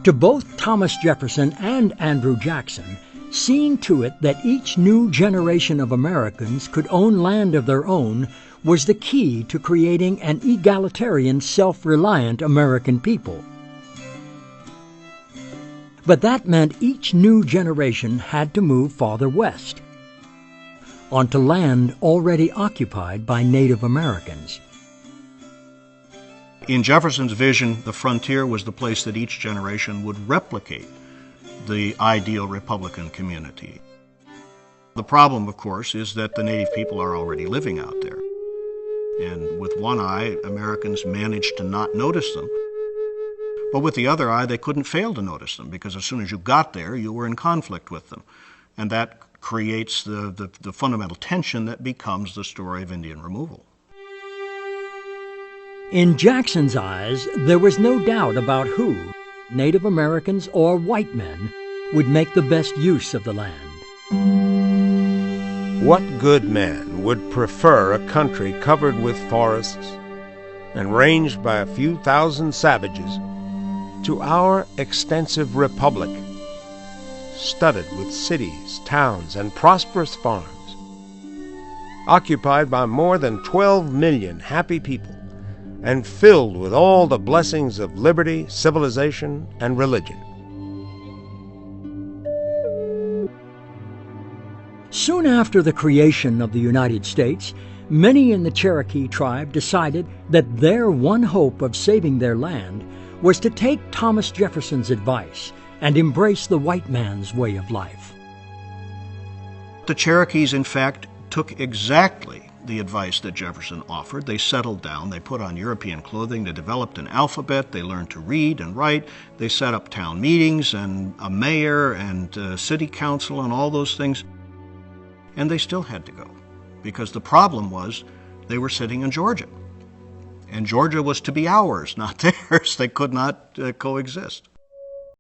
To both Thomas Jefferson and Andrew Jackson, seeing to it that each new generation of Americans could own land of their own was the key to creating an egalitarian, self-reliant American people. But that meant each new generation had to move farther west, onto land already occupied by Native Americans. In Jefferson's vision, the frontier was the place that each generation would replicate the ideal Republican community. The problem, of course, is that the Native people are already living out there. And with one eye, Americans managed to not notice them. But with the other eye, they couldn't fail to notice them, because as soon as you got there, you were in conflict with them. And that creates the fundamental tension that becomes the story of Indian removal. In Jackson's eyes, there was no doubt about who, Native Americans or white men, would make the best use of the land. What good man would prefer a country covered with forests and ranged by a few thousand savages to our extensive republic, studded with cities, towns, and prosperous farms, occupied by more than 12 million happy people, and filled with all the blessings of liberty, civilization, and religion? Soon after the creation of the United States, many in the Cherokee tribe decided that their one hope of saving their land was to take Thomas Jefferson's advice and embrace the white man's way of life. The Cherokees, in fact, took exactly the advice that Jefferson offered. They settled down, they put on European clothing, they developed an alphabet, they learned to read and write, they set up town meetings and a mayor and city council and all those things. And they still had to go, because the problem was they were sitting in Georgia. And Georgia was to be ours, not theirs. They could not coexist.